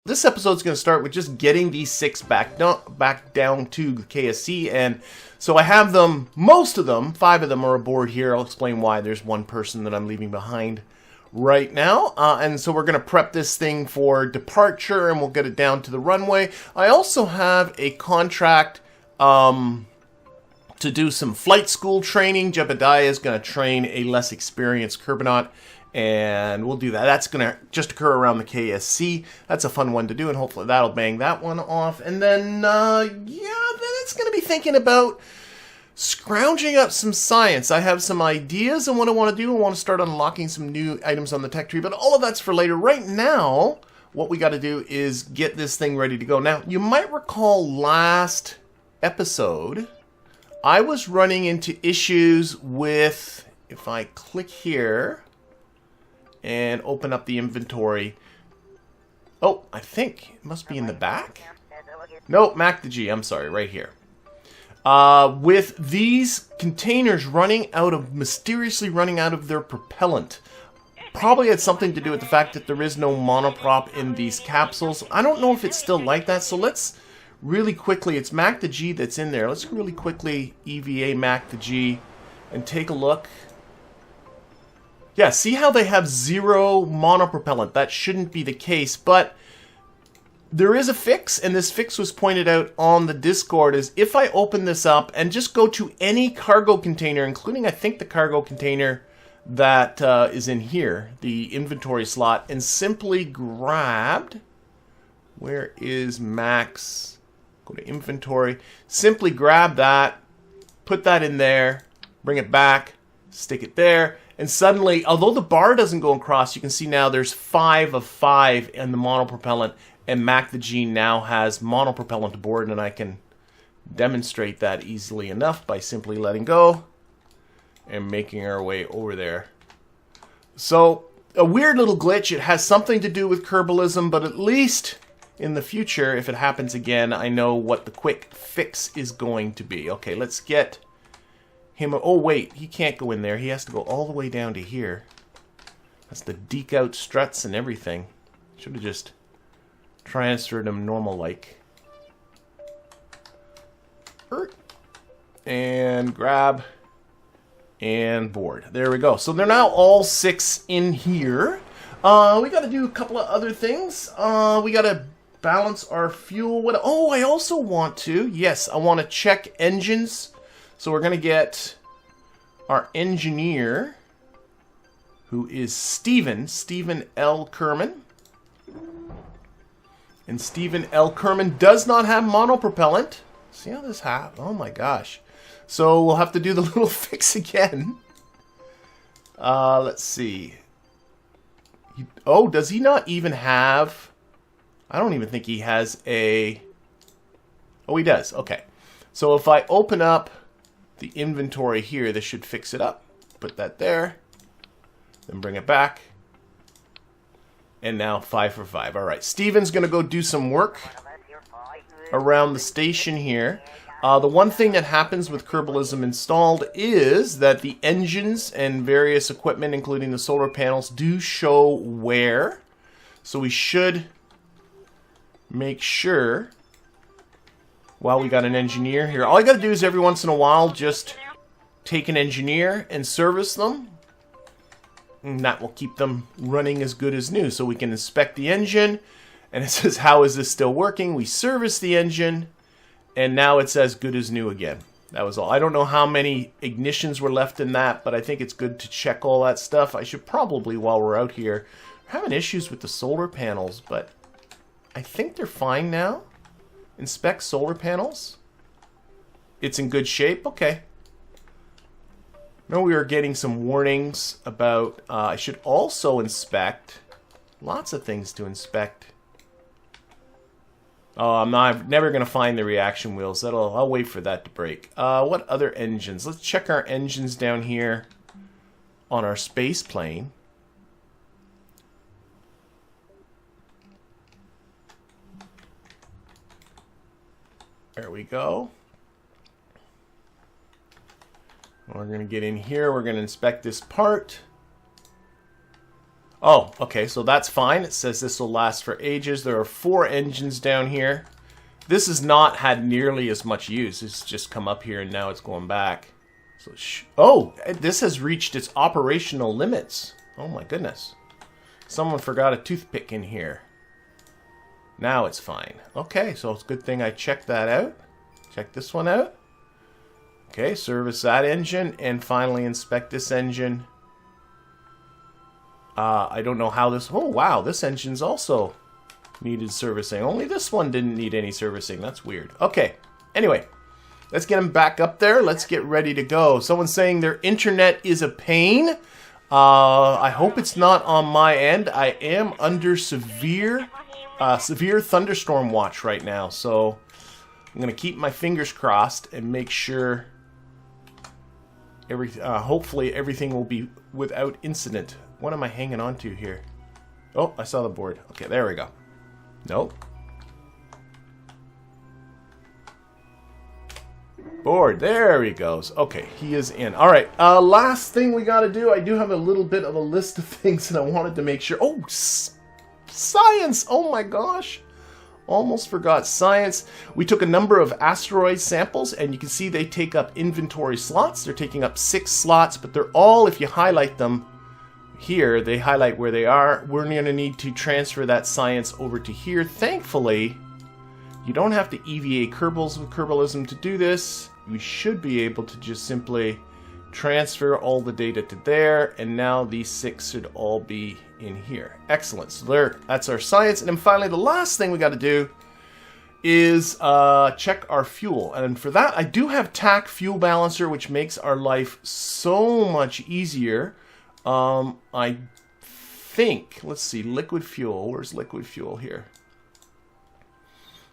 This episode is going to start with just getting these 6 back down to the KSC, and so I have them, most of them, 5 of them are aboard here. I'll explain why. There's one person that I'm leaving behind right now, and so we're going to prep this thing for departure, and we'll get it down to the runway. I also have a contract to do some flight school training. Jebediah is going to train a less experienced Kerbonaut, and we'll do that. That's going to just occur around the KSC. That's a fun one to do, and hopefully that'll bang that one off. And then, then it's going to be thinking about scrounging up some science. I have some ideas on what I want to do. I want to start unlocking some new items on the tech tree, but all of that's for later. Right now, what we got to do is get this thing ready to go. Now, you might recall last episode, I was running into issues with, if I click here and open up the inventory. Oh, I think it must be in the back. Nope, Mac the G, I'm sorry, right here. With these containers mysteriously running out of their propellant. Probably had something to do with the fact that there is no monoprop in these capsules. I don't know if it's still like that, so let's really quickly, it's Mac the G that's in there. Let's really quickly EVA Mac the G and take a look. Yeah, see how they have 0 monopropellant? That shouldn't be the case, but there is a fix, and this fix was pointed out on the Discord, is if I open this up and just go to any cargo container, including I think the cargo container that is in here, the inventory slot, and simply grabbed, where is Mac's? Go to inventory, simply grab that, put that in there, bring it back, stick it there, and suddenly, although the bar doesn't go across, you can see now there's 5 of 5 in the monopropellant, and Mac the G now has monopropellant aboard, and I can demonstrate that easily enough by simply letting go and making our way over there. So, a weird little glitch. It has something to do with Kerbalism, but at least in the future, if it happens again, I know what the quick fix is going to be. Okay, let's get him. Oh wait, he can't go in there. He has to go all the way down to here. That's the deke out struts and everything. Should have just transferred him normal like. And grab and board. There we go. So they're now all 6 in here. We got to do a couple of other things. We got to balance our fuel. Oh, I also want to. Yes, I want to check engines. So we're going to get our engineer, who is Stephen L. Kerman. And Stephen L. Kerman does not have monopropellant. See how this happens? Oh my gosh. So we'll have to do the little fix again. Let's see. Oh, does he not even have... I don't even think he has a... Oh, he does. Okay. So if I open up the inventory here, this should fix it up. Put that there. Then bring it back. And now 5 for 5. All right. Steven's going to go do some work around the station here. The one thing that happens with Kerbalism installed is that the engines and various equipment, including the solar panels, do show wear. So we should make sure, while we got an engineer here, all I got to do is every once in a while just take an engineer and service them. And that will keep them running as good as new. So we can inspect the engine, and it says, how is this still working? We service the engine, and now it's as good as new again. That was all. I don't know how many ignitions were left in that, but I think it's good to check all that stuff. I should probably, while we're out here, we're having issues with the solar panels, but I think they're fine now. Inspect solar panels. It's in good shape. Okay. I know we were getting some warnings about... I should also inspect... Lots of things to inspect. Oh, I'm never going to find the reaction wheels. I'll wait for that to break. What other engines? Let's check our engines down here on our space plane. There we go. We're going to get in here. We're going to inspect this part. Oh, okay, so that's fine. It says this will last for ages. There are 4 engines down here. This has not had nearly as much use. It's just come up here and now it's going back. So, oh, this has reached its operational limits. Oh my goodness. Someone forgot a toothpick in here. Now it's fine. Okay, so it's a good thing I checked that out. Check this one out. Okay, service that engine and finally inspect this engine. I don't know how this... Oh, wow, this engine's also needed servicing. Only this one didn't need any servicing. That's weird. Okay, anyway, let's get them back up there. Let's get ready to go. Someone's saying their internet is a pain. I hope it's not on my end. I am under severe thunderstorm watch right now, so I'm going to keep my fingers crossed and make sure hopefully everything will be without incident. What am I hanging on to here? Oh, I saw the board. Okay, there we go. Nope. Board, there he goes. Okay, he is in. All right, last thing we got to do, I do have a little bit of a list of things that I wanted to make sure. Oh, science! Oh my gosh. Almost forgot science. We took a number of asteroid samples, and you can see they take up inventory slots. They're taking up 6 slots, but they're all, if you highlight them here, they highlight where they are. We're going to need to transfer that science over to here. Thankfully, you don't have to EVA Kerbals with Kerbalism to do this. We should be able to just simply transfer all the data to there, and now these 6 should all be in here. Excellent. So there, that's our science. And then finally, the last thing we got to do is check our fuel. And for that, I do have TAC Fuel Balancer, which makes our life so much easier. I think, let's see, liquid fuel. Where's liquid fuel here?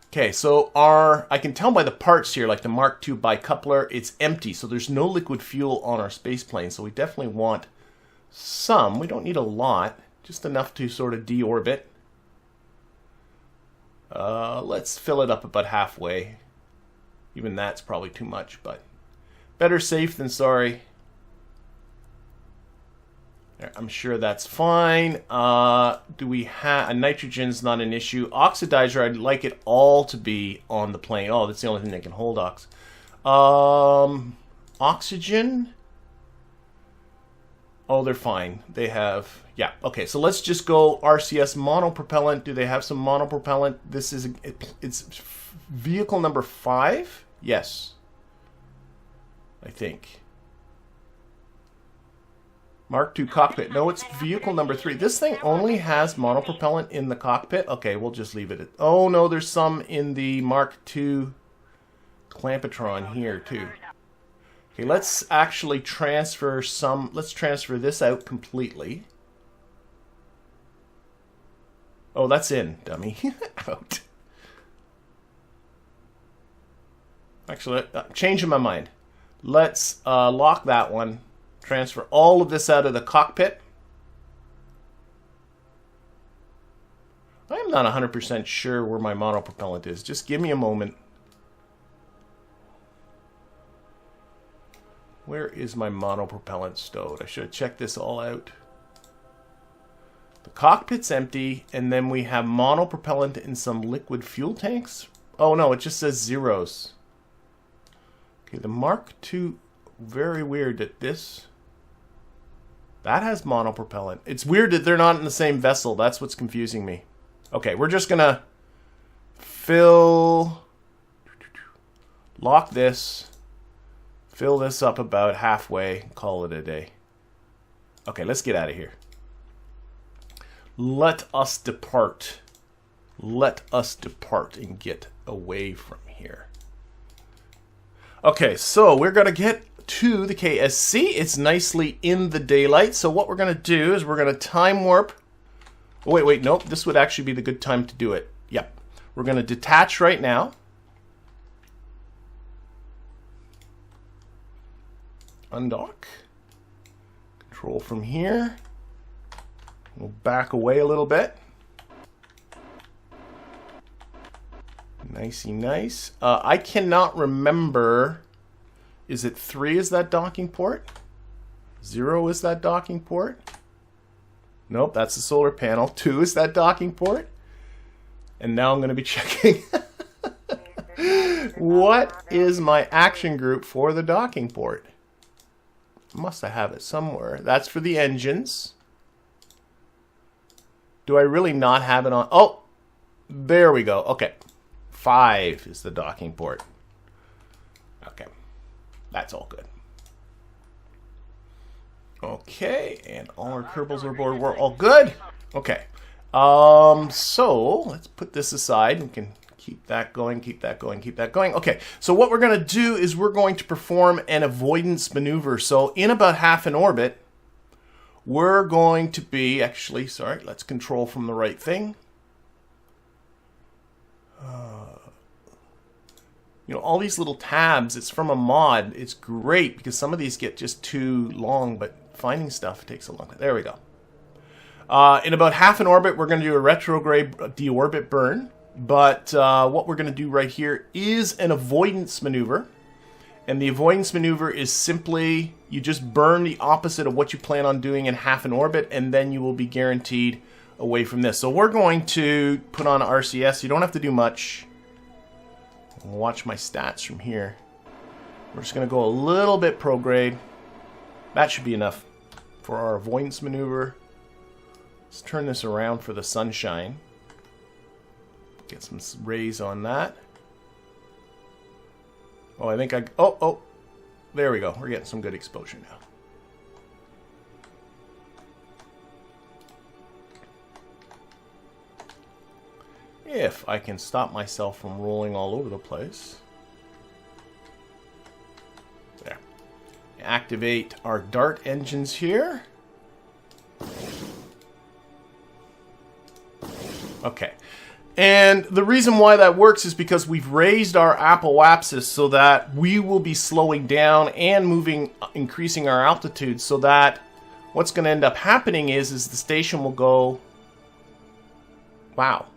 Okay, so I can tell by the parts here, like the Mark II bicoupler, it's empty. So there's no liquid fuel on our space plane. So we definitely want some. We don't need a lot, just enough to sort of deorbit. Let's fill it up about halfway. Even that's probably too much, but better safe than sorry. I'm sure that's fine. Do we have... nitrogen's not an issue. Oxidizer, I'd like it all to be on the plane. Oh, that's the only thing that can hold ox. Oxygen? Oh, they're fine. They have... Yeah, okay, so let's just go RCS monopropellant. Do they have some monopropellant? This is... It's vehicle number 5? Yes. I think. Mark II cockpit. No, it's vehicle number 3. This thing only has monopropellant in the cockpit. Okay, we'll just leave it at... Oh, no, there's some in the Mark II Clampetron here, too. Okay, let's actually transfer some... Let's transfer this out completely. Oh, that's in, dummy. Out. Actually, changing my mind. Let's lock that one. Transfer all of this out of the cockpit. I'm not 100% sure where my monopropellant is. Just give me a moment. Where is my monopropellant stowed? I should have checked this all out. The cockpit's empty, and then we have monopropellant in some liquid fuel tanks. Oh no, it just says zeros. Okay, the Mark II, very weird that this... That has monopropellant. It's weird that they're not in the same vessel. That's what's confusing me. Okay, we're just going to lock this, fill this up about halfway, and call it a day. Okay, let's get out of here. Let us depart. Let us depart and get away from here. Okay, so we're going to get to the KSC. It's nicely in the daylight. So what we're going to do is we're going to time warp. Oh, wait, nope. This would actually be the good time to do it. Yep. We're going to detach right now. Undock. Control from here. We'll back away a little bit. Nicey nice. I cannot remember... Is it 3 is that docking port? 0 is that docking port? Nope, that's the solar panel. 2 is that docking port. And now I'm going to be checking what is my action group for the docking port. Must I have it somewhere? That's for the engines. Do I really not have it on? Oh, there we go. Okay. 5 is the docking port. Okay. That's all good. Okay, and all our Kerbals are aboard. We're all good. Okay. So let's put this aside. We can keep that going, keep that going, keep that going. Okay, so what we're going to do is we're going to perform an avoidance maneuver. So in about half an orbit, we're going to be, actually, sorry, let's control from the right thing. You know, all these little tabs, it's from a mod. It's great because some of these get just too long, but finding stuff takes a long time. There we go. In about half an orbit, we're going to do a retrograde deorbit burn. But what we're going to do right here is an avoidance maneuver. And the avoidance maneuver is simply, you just burn the opposite of what you plan on doing in half an orbit, and then you will be guaranteed away from this. So we're going to put on RCS. You don't have to do much. Watch my stats from here. We're just going to go a little bit prograde. That should be enough for our avoidance maneuver. Let's turn this around for the sunshine. Get some rays on that. Oh, I think I... Oh, there we go. We're getting some good exposure now. If I can stop myself from rolling all over the place. There. Activate our dart engines here. Okay. And the reason why that works is because we've raised our apoapsis so that we will be slowing down and moving, increasing our altitude, so that what's going to end up happening is the station will go... Wow.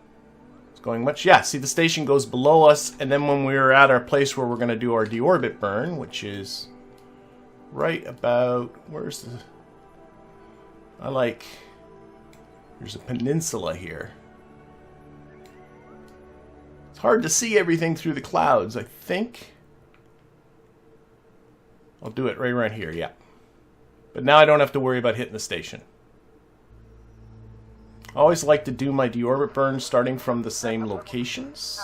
It's going much... Yeah, see, the station goes below us, and then when we're at our place where we're going to do our deorbit burn, which is right about... Where's the... There's a peninsula here. Hard to see everything through the clouds, I think. I'll do it right around here, yeah. But now I don't have to worry about hitting the station. I always like to do my deorbit burn starting from the same locations.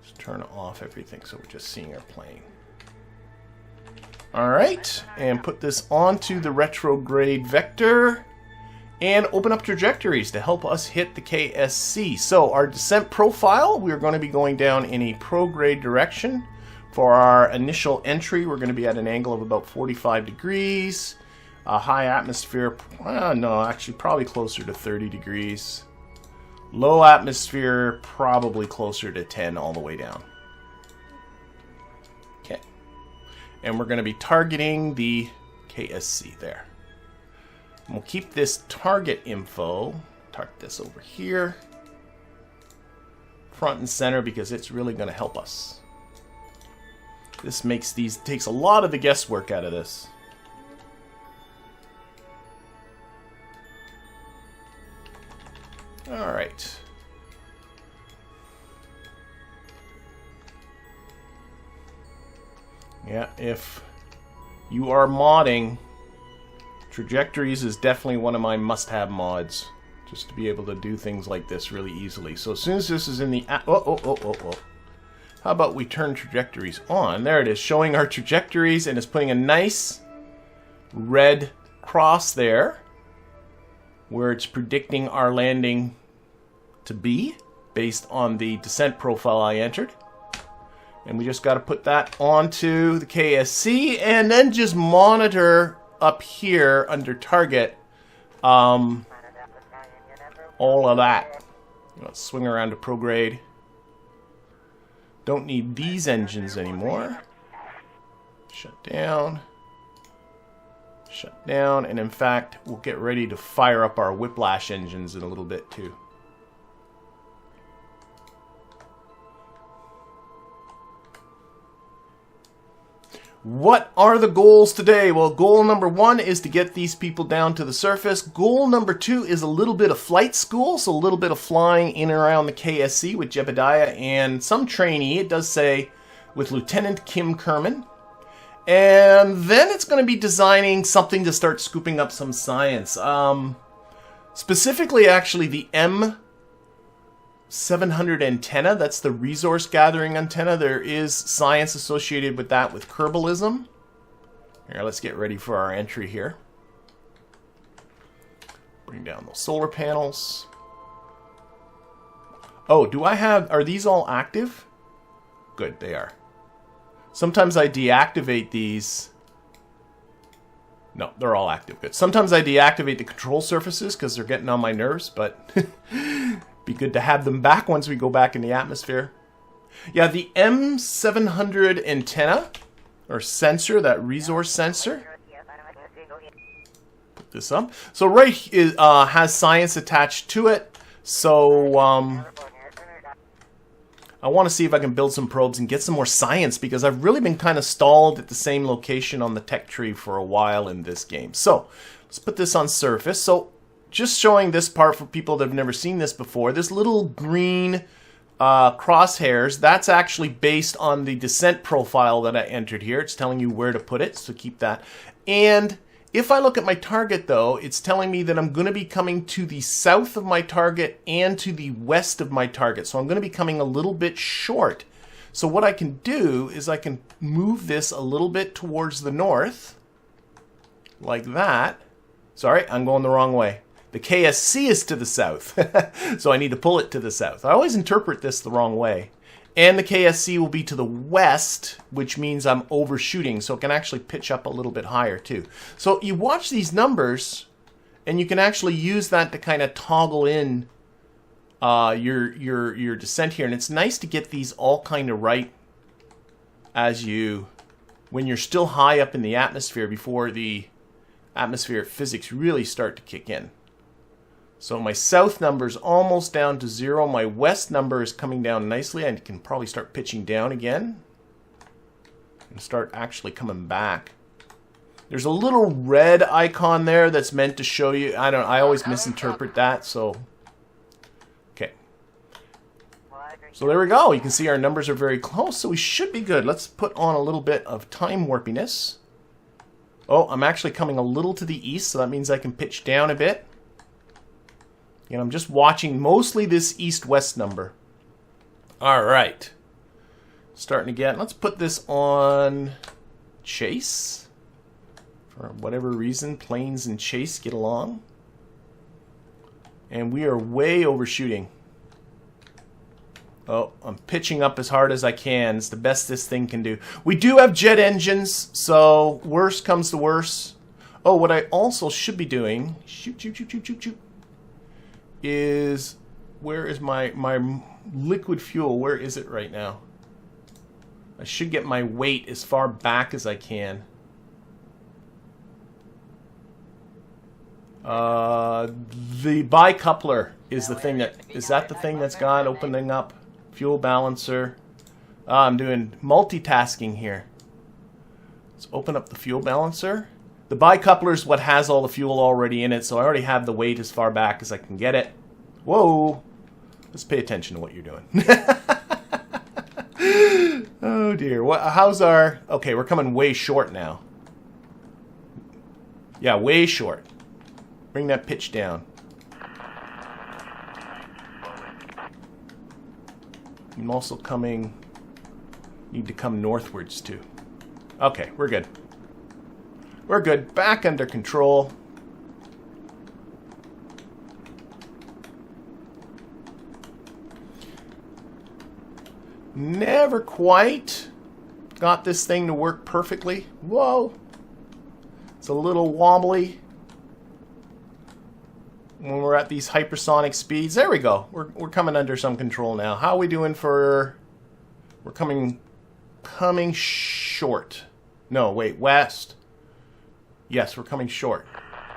Just turn off everything so we're just seeing our plane. Alright, and put this onto the retrograde vector and open up trajectories to help us hit the KSC. So our descent profile, we're going to be going down in a prograde direction. For our initial entry, we're going to be at an angle of about 45 degrees. A high atmosphere, no, actually probably closer to 30 degrees. Low atmosphere, probably closer to 10 all the way down. And we're going to be targeting the KSC there. And we'll keep this target info, target this over here, front and center, because it's really going to help us. This takes a lot of the guesswork out of this. All right. Yeah, if you are modding, trajectories is definitely one of my must-have mods, just to be able to do things like this really easily. So as soon as this is in the... How about we turn trajectories on? There it is, showing our trajectories, and it's putting a nice red cross there, where it's predicting our landing to be, based on the descent profile I entered. And we just got to put that onto the KSC and then just monitor up here under target all of that. Let's swing around to prograde. Don't need these engines anymore. Shut down. Shut down. And in fact, we'll get ready to fire up our whiplash engines in a little bit too. What are the goals today? Well, goal number 1 is to get these people down to the surface. Goal number 2 is a little bit of flight school, so a little bit of flying in and around the KSC with Jebediah and some trainee, it does say, with Lieutenant Kim Kerman. And then it's going to be designing something to start scooping up some science. Specifically, actually, the M700 antenna, that's the resource gathering antenna. There is science associated with that with Kerbalism. Here, let's get ready for our entry here. Bring down those solar panels. Oh, do I have... Are these all active? Good, they are. Sometimes I deactivate these. No, they're all active. Good. Sometimes I deactivate the control surfaces because they're getting on my nerves, but be good to have them back once we go back in the atmosphere. Yeah, the M700 antenna, or sensor, that resource sensor. Put this up. So right has science attached to it. So I want to see if I can build some probes and get some more science, because I've really been kind of stalled at the same location on the tech tree for a while in this game. So let's put this on surface. So just showing this part for people that have never seen this before. This little green crosshairs, that's actually based on the descent profile that I entered here. It's telling you where to put it, so keep that. And if I look at my target, though, it's telling me that I'm going to be coming to the south of my target and to the west of my target. So I'm going to be coming a little bit short. So what I can do is I can move this a little bit towards the north, like that. Sorry, I'm going the wrong way. The KSC is to the south, so I need to pull it to the south. I always interpret this the wrong way. And the KSC will be to the west, which means I'm overshooting, so it can actually pitch up a little bit higher too. So you watch these numbers, and you can actually use that to kind of toggle in your descent here. And it's nice to get these all kind of right when you're still high up in the atmosphere before the atmospheric physics really start to kick in. So my south number is almost down to 0. My west number is coming down nicely. I can probably start pitching down again and start actually coming back. There's a little red icon there that's meant to show you. I always misinterpret that. So, okay. So there we go. You can see our numbers are very close, so we should be good. Let's put on a little bit of time warpiness. Oh, I'm actually coming a little to the east, so that means I can pitch down a bit. And I'm just watching mostly this east-west number. All right. Starting again. Let's put this on chase. For whatever reason, planes and chase get along. And we are way overshooting. Oh, I'm pitching up as hard as I can. It's the best this thing can do. We do have jet engines, so worst comes to worst. Oh, what I also should be doing... Shoot. Is where is my liquid fuel? Where is it right now? I should get my weight as far back as I can. The bicoupler is the thing is that the thing that's got opening up fuel balancer. I'm doing multitasking here. Let's open up the fuel balancer. The bicoupler is what has all the fuel already in it, so I already have the weight as far back as I can get it. Whoa! Let's pay attention to what you're doing. Oh dear. How's our... Okay, we're coming way short now. Yeah, way short. Bring that pitch down. I'm also coming... Need to come northwards too. Okay, we're good. We're good. Back under control. Never quite got this thing to work perfectly. Whoa. It's a little wobbly when we're at these hypersonic speeds. There we go. We're coming under some control now. How are we doing for... We're coming short. No, wait, west. Yes, we're coming short.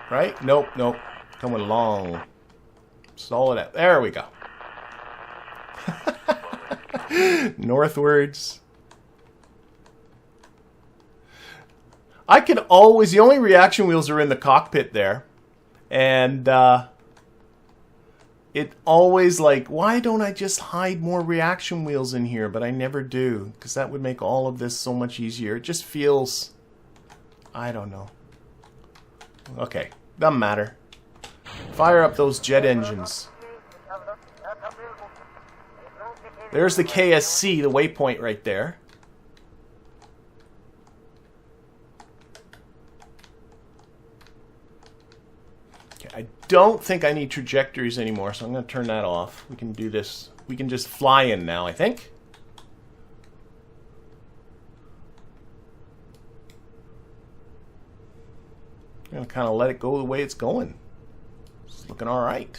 Right? Nope. Coming long. Solid out. There we go. Northwards. I could always... The only reaction wheels are in the cockpit there. And it always like... Why don't I just hide more reaction wheels in here? But I never do. Because that would make all of this so much easier. It just feels... I don't know. Okay. Doesn't matter. Fire up those jet engines. There's the KSC, the waypoint right there. Okay, I don't think I need trajectories anymore, so I'm going to turn that off. We can do this. We can just fly in now, I think. I'm going to kind of let it go the way it's going. It's looking all right.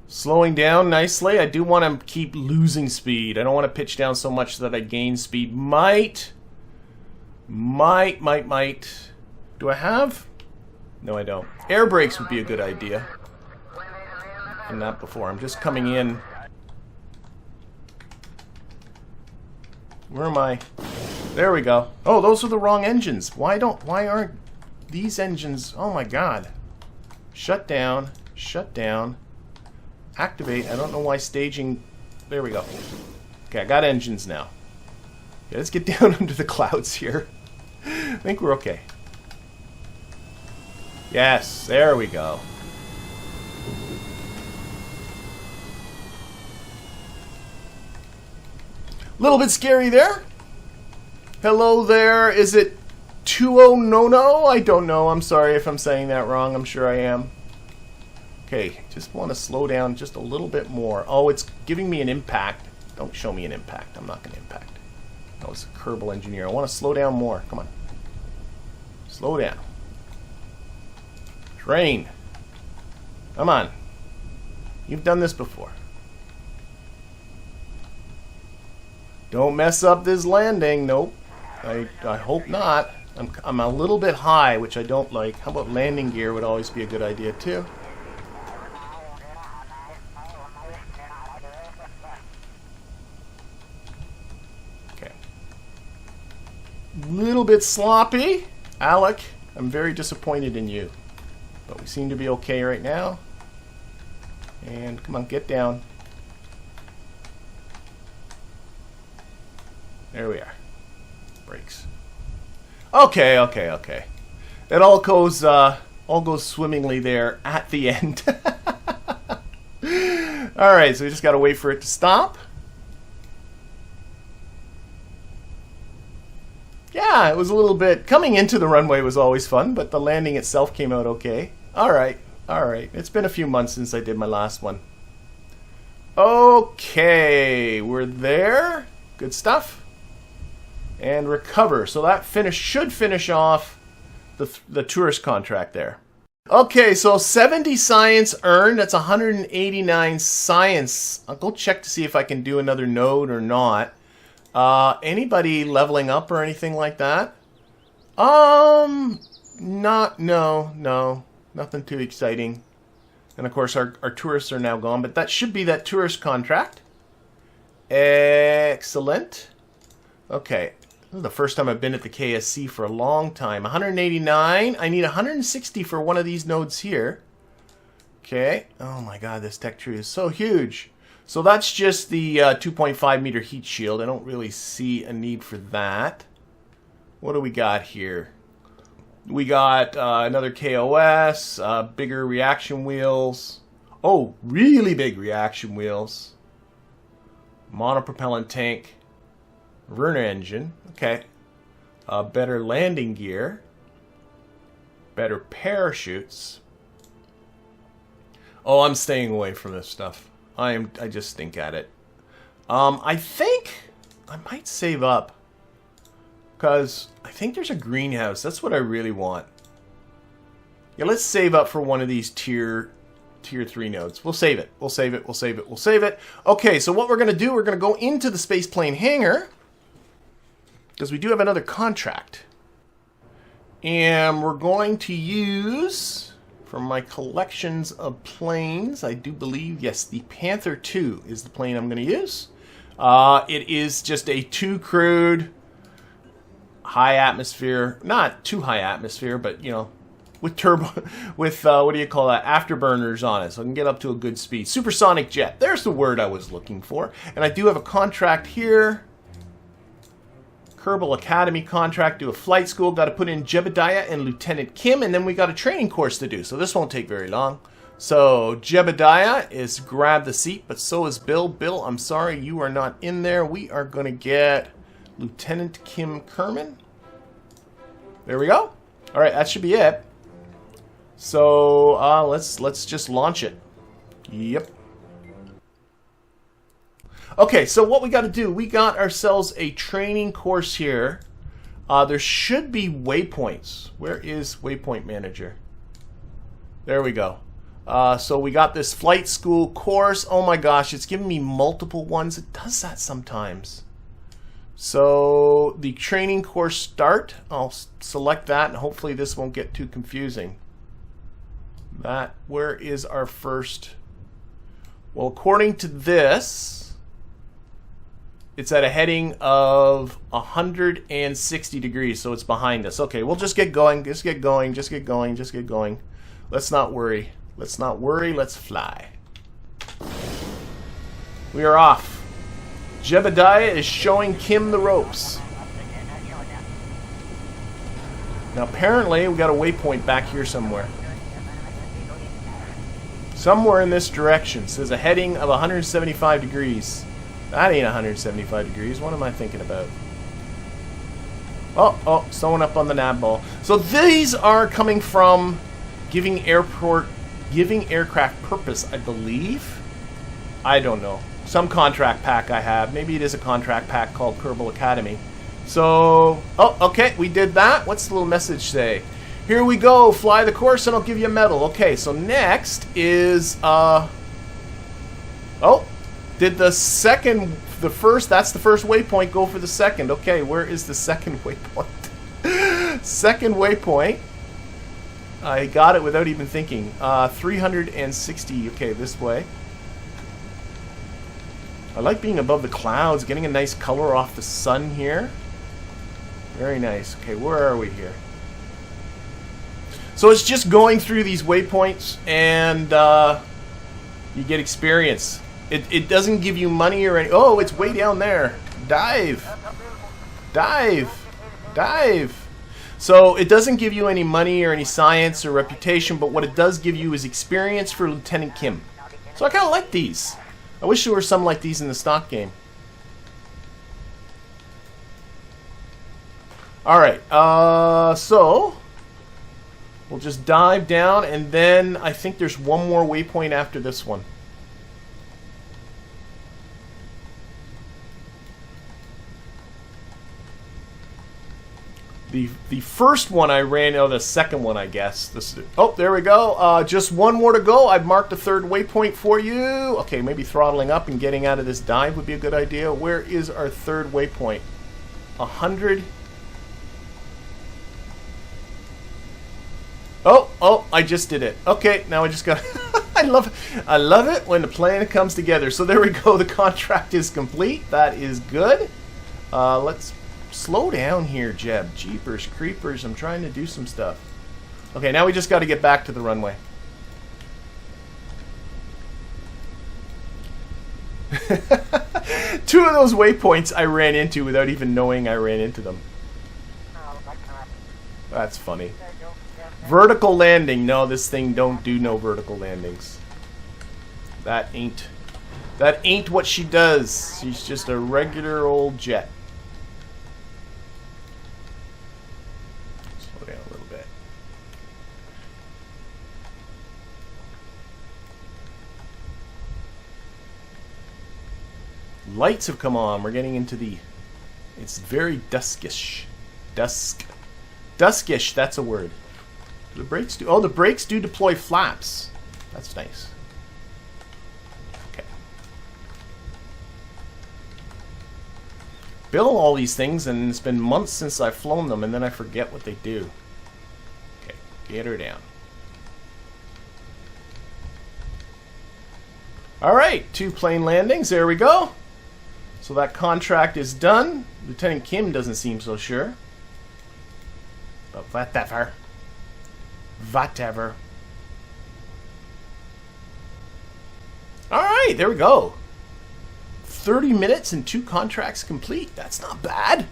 Slowing down nicely. I do want to keep losing speed. I don't want to pitch down so much that I gain speed. Might. Do I have? No, I don't. Air brakes would be a good idea. And not before. I'm just coming in. Where am I? There we go. Oh, those are the wrong engines. Why aren't these engines? Oh my god. Shut down. Shut down. Activate. I don't know why staging... There we go. Okay, I got engines now. Okay, let's get down under the clouds here. I think we're okay. Yes, there we go. A little bit scary there. Hello there. Is it 2090? I don't know. I'm sorry if I'm saying that wrong. I'm sure I am. Okay, just want to slow down just a little bit more. Oh, it's giving me an impact. Don't show me an impact. I'm not going to impact. No, it's a Kerbal engineer. I want to slow down more. Come on. Slow down. Train. Come on. You've done this before. Don't mess up this landing. Nope. I hope not. I'm a little bit high, which I don't like. How about landing gear would always be a good idea too. Okay. Little bit sloppy. Alec, I'm very disappointed in you. But we seem to be okay right now. And come on, get down. There we are. Brakes. Okay. It all goes swimmingly there at the end. All right, so we just got to wait for it to stop. Yeah, it was a little bit... Coming into the runway was always fun, but the landing itself came out okay. All right. It's been a few months since I did my last one. Okay, we're there. Good stuff. And recover. So that should finish off the tourist contract there. Okay, so 70 science earned. That's 189 science. I'll go check to see if I can do another node or not. Anybody leveling up or anything like that? No. Nothing too exciting. And of course our tourists are now gone, but that should be that tourist contract. Excellent. Okay. This is the first time I've been at the KSC for a long time. 189. I need 160 for one of these nodes here. Okay. Oh my god, this tech tree is so huge. So that's just the 2.5 meter heat shield. I don't really see a need for that. What do we got here? We got another KOS, bigger reaction wheels. Oh, really big reaction wheels. Monopropellant tank. Verna engine. Okay. Better landing gear. Better parachutes. Oh, I'm staying away from this stuff. I just stink at it. I think I might save up. Because I think there's a greenhouse. That's what I really want. Yeah, let's save up for one of these tier 3 nodes. We'll save it. We'll save it. Okay, so what we're going to do, we're going to go into the space plane hangar. Because we do have another contract. And we're going to use, from my collections of planes, I do believe, yes, the Panther 2 is the plane I'm going to use. It is just a too crude, high atmosphere, not too high atmosphere, but you know, with turbo, with what do you call that? Afterburners on it, so I can get up to a good speed. Supersonic jet. There's the word I was looking for. And I do have a contract here. Kerbal Academy contract, do a flight school. Got to put in Jebediah and Lieutenant Kim, and then we got a training course to do. So this won't take very long. So Jebediah is grab the seat, but so is Bill. Bill, I'm sorry you are not in there. We are going to get Lieutenant Kim Kerman. There we go. All right, that should be it. So let's just launch it. Yep. Okay, so what we got to do, we got ourselves a training course here. There should be waypoints. Where is Waypoint Manager? There we go. So we got this flight school course. Oh my gosh, it's giving me multiple ones. It does that sometimes. So the training course start, I'll select that, and hopefully this won't get too confusing. Where is our first? Well, according to this, it's at a heading of 160 degrees, so it's behind us. Okay, we'll just get going, just get going, just get going, just get going. Let's not worry. Let's not worry, let's fly. We are off. Jebediah is showing Kim the ropes. Now apparently we got a waypoint back here somewhere. Somewhere in this direction. It says a heading of 175 degrees. That ain't 175 degrees. What am I thinking about? Oh, someone up on the Navball. So these are coming from giving aircraft purpose, I believe. I don't know. Some contract pack I have. Maybe it is a contract pack called Kerbal Academy. So, oh, okay, we did that. What's the little message say? Here we go, fly the course and I'll give you a medal. Okay, so next is, did the first, that's the first waypoint, go for the second. Okay, where is the second waypoint? Second waypoint. I got it without even thinking. 360, okay, this way. I like being above the clouds, getting a nice color off the sun here. Very nice. Okay, where are we here? So it's just going through these waypoints and you get experience. It doesn't give you money or any... Oh, it's way down there. Dive. Dive. Dive. So it doesn't give you any money or any science or reputation, but what it does give you is experience for Lieutenant Kim. So I kind of like these. I wish there were some like these in the stock game. Alright, so we'll just dive down, and then I think there's one more waypoint after this one. The first one I ran, the second one, I guess. Oh, there we go. Just one more to go. I've marked the third waypoint for you. Okay, maybe throttling up and getting out of this dive would be a good idea. Where is our third waypoint? 100. Oh, I just did it. Okay, now I just got... I love it when the plan comes together. So there we go. The contract is complete. That is good. Let's... Slow down here, Jeb. Jeepers creepers, I'm trying to do some stuff. Okay, now we just got to get back to the runway. Two of those waypoints I ran into without even knowing I ran into them. That's funny. Vertical landing. No, this thing don't do no vertical landings. That ain't what she does. She's just a regular old jet. Lights have come on. We're getting into the... It's very duskish. Duskish, that's a word. Do the brakes do... Oh, the brakes do deploy flaps. That's nice. Okay. Build all these things, and it's been months since I've flown them, and then I forget what they do. Okay, get her down. Alright, 2 plane landings. There we go. So that contract is done. Lieutenant Kim doesn't seem so sure. But whatever. Whatever. Alright, there we go. 30 minutes and 2 contracts complete. That's not bad.